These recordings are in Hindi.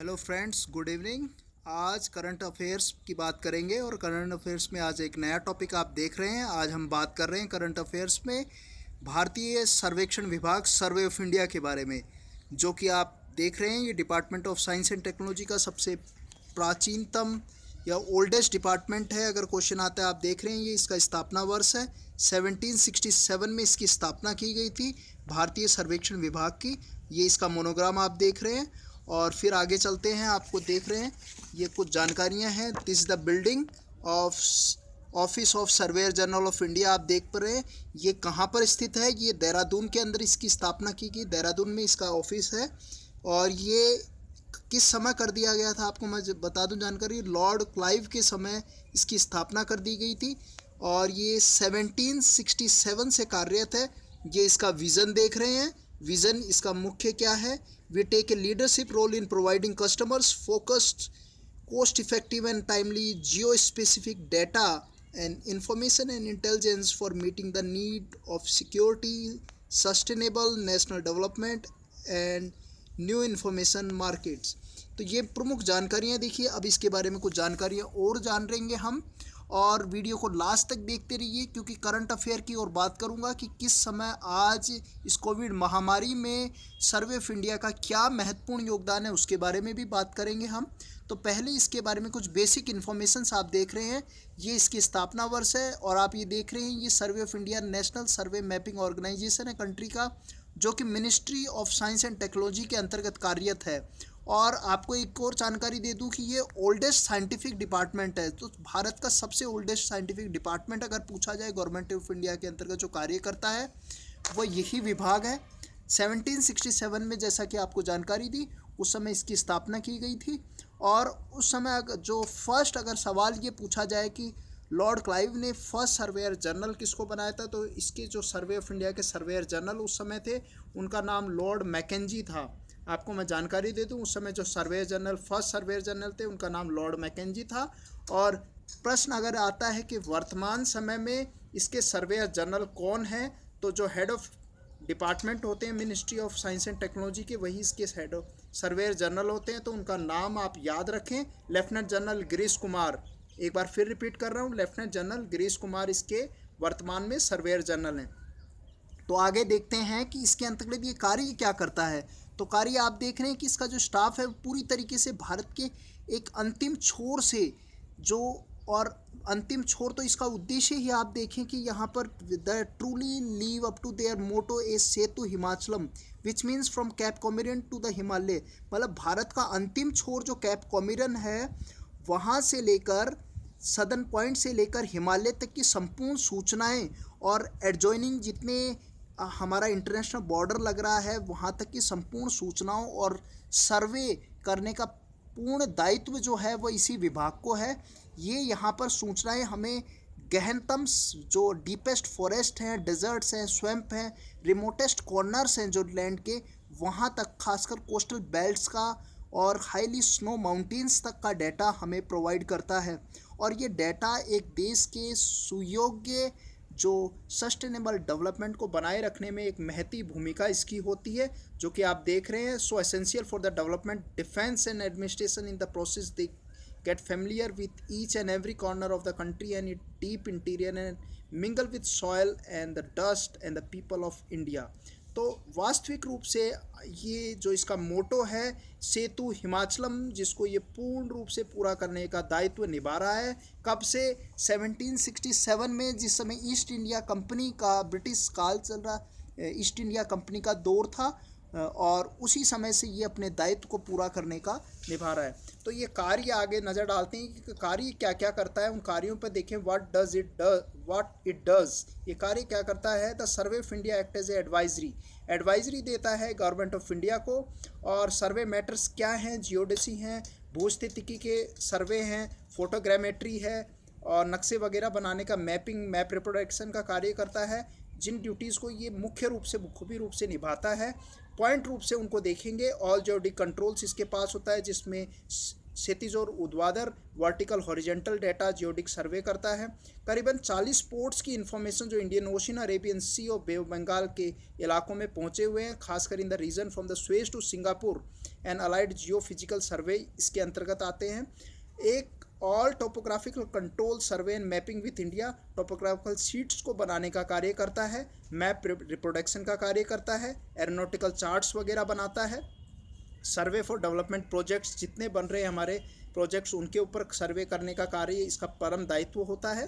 Hello friends, good evening. आज करंट अफेयर्स की बात करेंगे और करंट अफेयर्स में आज एक नया टॉपिक आप देख रहे हैं। आज हम बात कर रहे हैं करंट अफेयर्स में भारतीय सर्वेक्षण विभाग सर्वे ऑफ इंडिया के बारे में, जो कि आप देख रहे हैं। ये department of science and technology का सबसे प्राचीनतम या ओल्डेस्ट डिपार्टमेंट है। अगर क्वेश्चन आता है, आप देख रहे हैं, ये इसका स्थापना वर्ष है 1767 में इसकी स्थापना की गई थी भारतीय सर्वेक्षण विभाग की। ये इसका मोनोग्राम आप देख रहे हैं। और फिर आगे चलते हैं, आपको देख रहे हैं ये कुछ जानकारियां हैं। This is the building of office of surveyor general of India. आप देख पा रहे हैं ये कहाँ पर स्थित है। ये देहरादून के अंदर इसकी स्थापना की गई, देहरादून में इसका ऑफिस है। और ये किस समय कर दिया गया था, आपको मैं बता दूं जानकारी। लॉर्ड क्लाइव के समय इसकी स्थापना कर दी गई थी और ये 1767 से कार्यरत है। ये इसका विज़न देख रहे हैं। विज़न इसका मुख्य क्या है? We take a leadership role in providing customers focused, cost effective and timely geo-specific data and information and intelligence for meeting the need of security, sustainable national development and new information markets। तो ये प्रमुख जानकारियाँ देखिए। अब इसके बारे में कुछ जानकारियाँ और जान लेंगे हम, और वीडियो को लास्ट तक देखते रहिए, क्योंकि करंट अफेयर की ओर बात करूंगा कि किस समय आज इस कोविड महामारी में सर्वे ऑफ इंडिया का क्या महत्वपूर्ण योगदान है, उसके बारे में भी बात करेंगे हम। तो पहले इसके बारे में कुछ बेसिक इन्फॉर्मेशंस आप देख रहे हैं। ये इसकी स्थापना वर्ष है और आप ये देख रहे हैं ये survey of India national survey mapping organisation है कंट्री का, जो कि ministry of science and technology के अंतर्गत कार्यरत है। और आपको एक और जानकारी दे दूं कि ये ओल्डेस्ट साइंटिफिक डिपार्टमेंट है। तो भारत का सबसे ओल्डेस्ट साइंटिफिक डिपार्टमेंट अगर पूछा जाए गवर्नमेंट ऑफ इंडिया के अंतर्गत जो कार्य करता है, वो यही विभाग है। 1767 में, जैसा कि आपको जानकारी दी, उस समय इसकी स्थापना की गई थी। और उस समय जो फर्स्ट अगर सवाल ये पूछा जाए कि लॉर्ड क्लाइव ने फर्स्ट सर्वेयर जनरल किसको बनाया था, तो इसके जो सर्वे ऑफ इंडिया के सर्वेयर जनरल उस समय थे, उनका नाम लॉर्ड मैकेंजी था। आपको मैं जानकारी दे दूं, उस समय जो surveyor general first surveyor general थे, उनका नाम लॉर्ड मैकेंजी था। और प्रश्न अगर आता है कि वर्तमान समय में इसके सर्वेयर जनरल कौन है, तो जो हेड ऑफ डिपार्टमेंट होते हैं ministry of science and technology के, वही इसके हेड ऑफ सर्वेयर जनरल होते हैं। तो उनका नाम आप याद रखें, लेफ्टिनेंट जनरल गिरीश कुमार। एक बार फिर रिपीट कर रहा हूँ, लेफ्टिनेंट जनरल गिरीश कुमार इसके वर्तमान में सर्वेयर जनरल हैं। तो आगे देखते हैं कि इसके अंतर्गत ये कार्य क्या करता है। तो कार्य आप देख रहे हैं कि इसका जो स्टाफ है पूरी तरीके से भारत के एक अंतिम छोर से जो, और अंतिम छोर तो इसका उद्देश्य ही आप देखें कि यहाँ पर the truly live up to their motto ए सेतु हिमाचलम, which means from cape Comorin to the Himalaya. मतलब भारत का अंतिम छोर जो कैप कॉमेरियन है, वहाँ से लेकर सदर्न पॉइंट से लेकर हिमालय तक की संपूर्ण सूचनाएं और एडजॉइनिंग जितने हमारा इंटरनेशनल बॉर्डर लग रहा है, वहाँ तक की संपूर्ण सूचनाओं और सर्वे करने का पूर्ण दायित्व जो है वो इसी विभाग को है। ये यहाँ पर सूचनाएं हमें गहनतम जो डीपेस्ट फॉरेस्ट हैं, डेजर्ट्स हैं, स्वैम्प हैं, रिमोटेस्ट कॉर्नर्स हैं जो लैंड के, वहाँ तक खासकर कोस्टल बेल्ट्स का और हाईली स्नो माउंटेन्स तक का डाटा हमें प्रोवाइड करता है। और ये डाटा एक देश के सुयोग्य जो सस्टेनेबल डेवलपमेंट को बनाए रखने में एक महती भूमिका इसकी होती है, जो कि आप देख रहे हैं। सो essential for the development defence and administration in the process they get familiar with each and every corner of the country and its deep interior and mingle with soil and the dust and the people of India। तो वास्तविक रूप से ये जो इसका मोटो है सेतु हिमाचलम, जिसको ये पूर्ण रूप से पूरा करने का दायित्व निभा रहा है। कब से? 1767 में, जिस समय ईस्ट इंडिया कंपनी का ब्रिटिश काल चल रहा, ईस्ट इंडिया कंपनी का दौर था, और उसी समय से ये अपने दायित्व को पूरा करने का निभा रहा है। तो ये कार्य आगे नज़र डालते हैं कि कार्य क्या क्या करता है। उन कार्यों पर देखें, व्हाट इट डज। ये कार्य क्या करता है? The survey of India act as a advisory देता है गवर्नमेंट ऑफ इंडिया को। और सर्वे मैटर्स क्या हैं? जियोडेसी हैं, भूस्थितिकी के सर्वे हैं, फोटोग्रामेट्री है, और नक्शे वगैरह बनाने का मैप रिप्रोडक्शन का कार्य करता है। जिन ड्यूटीज़ को ये मुख्य रूप से बखूबी रूप से निभाता है, पॉइंट रूप से उनको देखेंगे। ऑल जियोडिक कंट्रोल्स इसके पास होता है, जिसमें क्षैतिज और ऊर्ध्वाधर वर्टिकल हॉरिजेंटल डेटा जियोडिक सर्वे करता है। करीबन 40 पोर्ट्स की इन्फॉर्मेशन जो इंडियन ओशन, अरेबियन सी और बे ऑफ बंगाल के इलाकों में पहुंचे हुए हैं, खासकर in the region from the Suez to Singapore and allied geo physical survey इसके अंतर्गत आते हैं। एक all topographical control survey and mapping with India topographical sheets को बनाने का कार्य करता है, मैप रिप्रोडक्शन का कार्य करता है, एरोनॉटिकल चार्ट्स वगैरह बनाता है। सर्वे फॉर डेवलपमेंट प्रोजेक्ट्स जितने बन रहे हैं हमारे प्रोजेक्ट्स, उनके ऊपर सर्वे करने का कार्य इसका परम दायित्व होता है।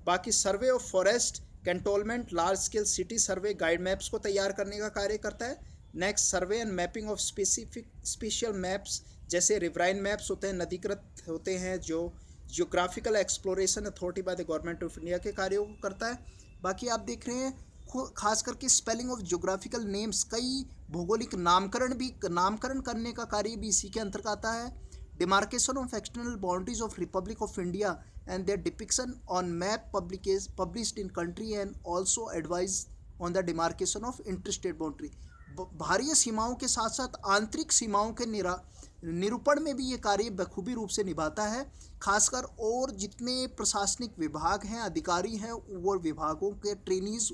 बाकी survey of forest, cantonment, large scale city survey, guide maps को तैयार करने का कार्य करता है। Next, survey and mapping of special maps, जैसे रिवराइन मैप्स होते हैं, नदीकृत होते हैं, जो geographical exploration authority by the government of India के कार्यों को करता है। बाकी आप देख रहे हैं खास करके स्पेलिंग ऑफ ज्योग्राफिकल नेम्स, कई भौगोलिक नामकरण करने का कार्य भी इसी के अंतर्गत आता है। Demarcation of external boundaries of Republic of India and their depiction on map published in country and also advise on the demarcation of interstate boundary. बाहरी सीमाओं के साथ साथ आंतरिक सीमाओं के निरूपण में भी ये कार्य बखूबी रूप से निभाता है। खासकर और जितने प्रशासनिक विभाग हैं, अधिकारी हैं, वो विभागों के ट्रेनीज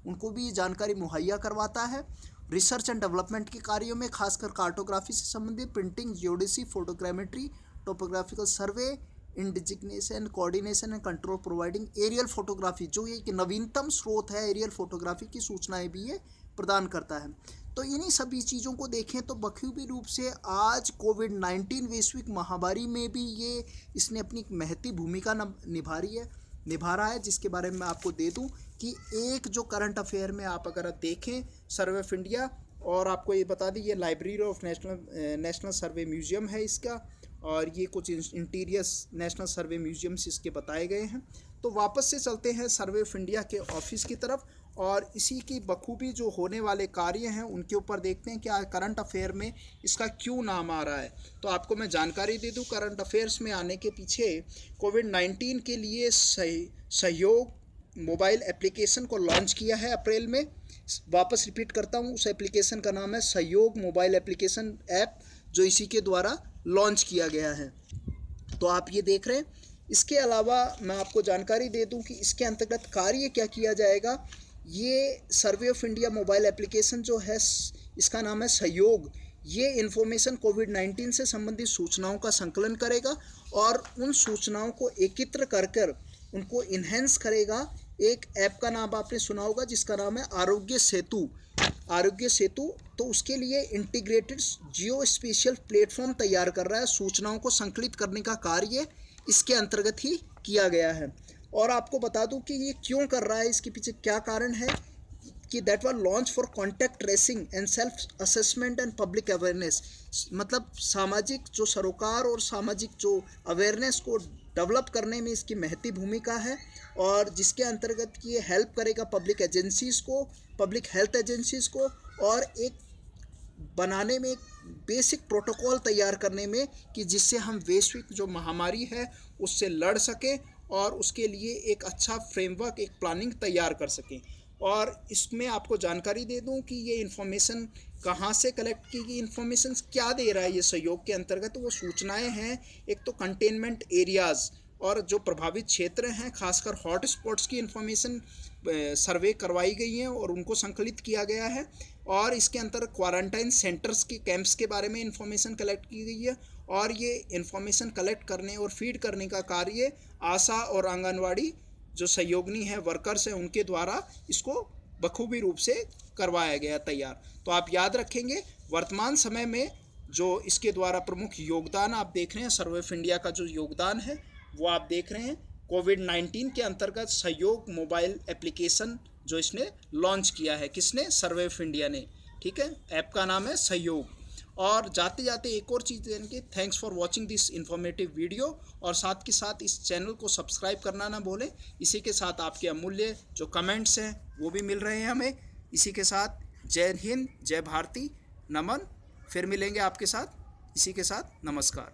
उनको भी जानकारी मुहैया करवाता है। रिसर्च एंड डेवलपमेंट के कार्यों में खासकर कार्टोग्राफी से संबंधित printing, geodesy, photogrammetry, topographical survey, indigenisation, coordination and control, providing aerial photography, जो एक नवीनतम स्रोत है एरियल फोटोग्राफी की सूचनाएं भी ये प्रदान करता है। तो इन्हीं सभी चीज़ों को देखें तो बखूबी रूप से आज कोविड-19 वैश्विक महामारी में भी ये इसने अपनी महती भूमिका निभा रहा है, जिसके बारे में मैं आपको दे दूं कि एक जो करंट अफेयर में आप अगर देखें सर्वे ऑफ इंडिया, और आपको ये बता दें ये library of national survey museum है इसका, और ये कुछ इंटीरियर्स नेशनल सर्वे म्यूजियम्स इसके बताए गए हैं। तो वापस से चलते हैं सर्वे ऑफ इंडिया के ऑफिस की तरफ और इसी की बखूबी जो होने वाले कार्य हैं उनके ऊपर देखते हैं क्या करंट अफेयर में इसका क्यों नाम आ रहा है। तो आपको मैं जानकारी दे दूं, करंट अफेयर्स में आने के पीछे कोविड-19 के लिए सहयोग मोबाइल एप्लीकेशन को लॉन्च किया है अप्रैल में। वापस रिपीट करता हूं, उस एप्लीकेशन का नाम है सहयोग मोबाइल एप्लीकेशन ऐप, जो इसी के द्वारा लॉन्च किया गया है। तो आप ये देख रहे हैं। इसके अलावा मैं आपको जानकारी दे दूं कि इसके अंतर्गत कार्य क्या किया जाएगा। ये survey of India mobile application जो है इसका नाम है सहयोग। ये इन्फॉर्मेशन कोविड-19 से संबंधित सूचनाओं का संकलन करेगा और उन सूचनाओं को एकत्र कर उनको इन्हेंस करेगा। एक ऐप का नाम आपने सुना होगा जिसका नाम है आरोग्य सेतु। आरोग्य सेतु तो उसके लिए इंटीग्रेटेड जियो स्पेशियल प्लेटफॉर्म तैयार कर रहा है। सूचनाओं को संकलित करने का कार्य इसके अंतर्गत ही किया गया है। और आपको बता दूं कि ये क्यों कर रहा है, इसके पीछे क्या कारण है कि that was launch for contact tracing and self assessment and public awareness. मतलब सामाजिक जो सरोकार और सामाजिक जो अवेयरनेस को डेवलप करने में इसकी महती भूमिका है, और जिसके अंतर्गत ये हेल्प करेगा पब्लिक एजेंसीज़ को, पब्लिक हेल्थ एजेंसीज़ को, और एक बनाने में एक बेसिक प्रोटोकॉल तैयार करने में कि जिससे हम वैश्विक जो महामारी है उससे लड़ सकें और उसके लिए एक अच्छा फ्रेमवर्क, एक प्लानिंग तैयार कर सकें। और इसमें आपको जानकारी दे दूं कि ये इन्फॉर्मेशन कहाँ से कलेक्ट की गई, इन्फॉर्मेशन क्या दे रहा है ये सहयोग के अंतर्गत। तो वो सूचनाएं हैं, एक तो कंटेनमेंट एरियाज़ और जो प्रभावित क्षेत्र हैं, खासकर हॉट स्पॉट्स की इन्फॉर्मेशन सर्वे करवाई गई हैं और उनको संकलित किया गया है। और इसके अंतर क्वारंटाइन सेंटर्स के कैंप्स के बारे में इन्फॉर्मेशन कलेक्ट की गई है, और ये इन्फॉर्मेशन कलेक्ट करने और फीड करने का कार्य आशा और आंगनवाड़ी जो सहयोगिनी हैं, वर्कर्स हैं, उनके द्वारा इसको बखूबी रूप से करवाया गया तैयार। तो आप याद रखेंगे वर्तमान समय में जो इसके द्वारा प्रमुख योगदान आप देख रहे हैं, सर्वे ऑफ इंडिया का जो योगदान है वो आप देख रहे हैं। कोविड-19 के अंतर्गत सहयोग मोबाइल एप्लीकेशन जो इसने लॉन्च किया है, किसने? सर्वे ऑफ इंडिया ने। ठीक है, ऐप का नाम है सहयोग। और जाते जाते एक और चीज़ देंगे, thanks for watching this informative video, और साथ के साथ इस चैनल को सब्सक्राइब करना ना भूलें। इसी के साथ आपके अमूल्य जो कमेंट्स हैं वो भी मिल रहे हैं हमें। इसी के साथ जय हिंद, जय भारती, नमन। फिर मिलेंगे आपके साथ। इसी के साथ नमस्कार।